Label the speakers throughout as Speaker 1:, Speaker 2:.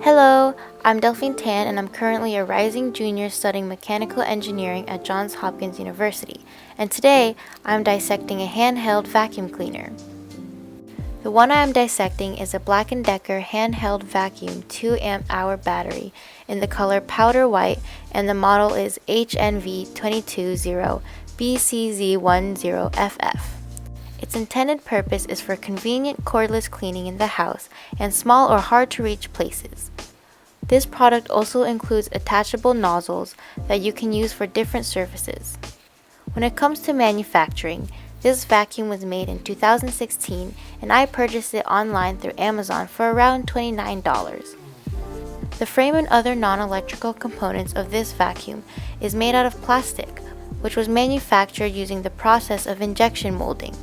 Speaker 1: Hello, I'm Delphine Tan and I'm currently a rising junior studying mechanical engineering at Johns Hopkins University, and today I'm dissecting a handheld vacuum cleaner. The one I am dissecting is a Black & Decker Handheld Vacuum 2 amp hour battery in the color powder white, and the model is HNV220BCZ10FF. Its intended purpose is for convenient cordless cleaning in the house and small or hard-to-reach places. This product also includes attachable nozzles that you can use for different surfaces. When it comes to manufacturing, this vacuum was made in 2016 and I purchased it online through Amazon for around $29. The frame and other non-electrical components of this vacuum is made out of plastic, which was manufactured using the process of injection molding.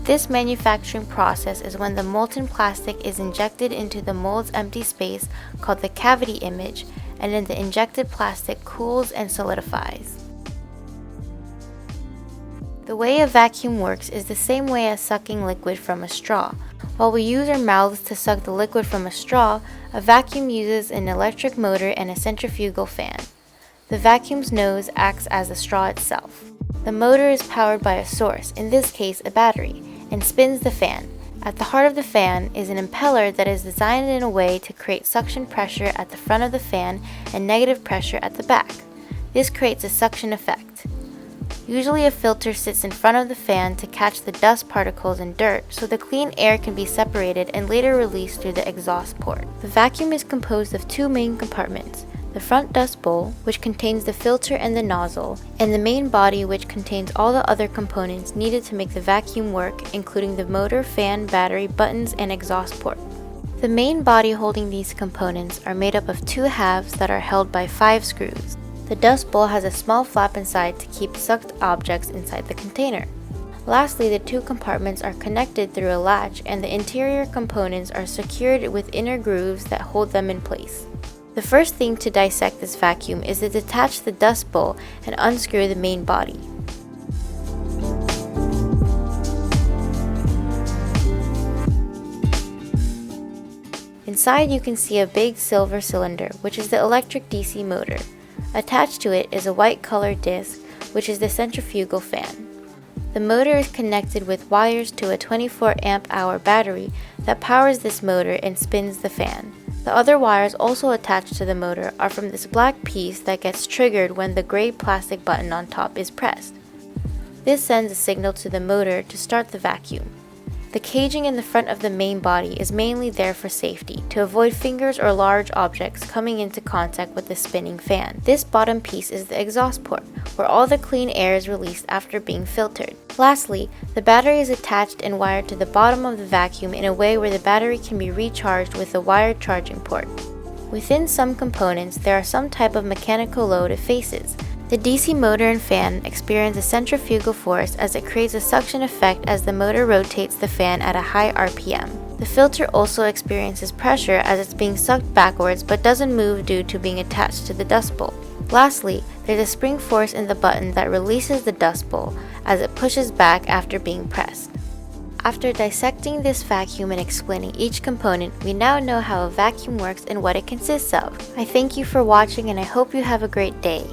Speaker 1: This manufacturing process is when the molten plastic is injected into the mold's empty space called the cavity image, and then the injected plastic cools and solidifies. The way a vacuum works is the same way as sucking liquid from a straw. While we use our mouths to suck the liquid from a straw, a vacuum uses an electric motor and a centrifugal fan. The vacuum's nose acts as the straw itself. The motor is powered by a source, in this case a battery, and spins the fan. At the heart of the fan is an impeller that is designed in a way to create suction pressure at the front of the fan and negative pressure at the back. This creates a suction effect. Usually a filter sits in front of the fan to catch the dust particles and dirt so the clean air can be separated and later released through the exhaust port. The vacuum is composed of two main compartments: the front dust bowl, which contains the filter and the nozzle, and the main body, which contains all the other components needed to make the vacuum work, including the motor, fan, battery, buttons, and exhaust port. The main body holding these components are made up of two halves that are held by 5 screws. The dust bowl has a small flap inside to keep sucked objects inside the container. Lastly, the two compartments are connected through a latch, and the interior components are secured with inner grooves that hold them in place. The first thing to dissect this vacuum is to detach the dust bowl and unscrew the main body. Inside you can see a big silver cylinder, which is the electric DC motor. Attached to it is a white colored disc, which is the centrifugal fan. The motor is connected with wires to a 24 amp hour battery that powers this motor and spins the fan. The other wires also attached to the motor are from this black piece that gets triggered when the gray plastic button on top is pressed. This sends a signal to the motor to start the vacuum. The caging in the front of the main body is mainly there for safety, to avoid fingers or large objects coming into contact with the spinning fan. This bottom piece is the exhaust port, where all the clean air is released after being filtered. Lastly, the battery is attached and wired to the bottom of the vacuum in a way where the battery can be recharged with a wired charging port. Within some components, there are some type of mechanical load it faces. The DC motor and fan experience a centrifugal force as it creates a suction effect as the motor rotates the fan at a high RPM. The filter also experiences pressure as it's being sucked backwards but doesn't move due to being attached to the dust bowl. Lastly, there's a spring force in the button that releases the dust bowl as it pushes back after being pressed. After dissecting this vacuum and explaining each component, we now know how a vacuum works and what it consists of. I thank you for watching and I hope you have a great day.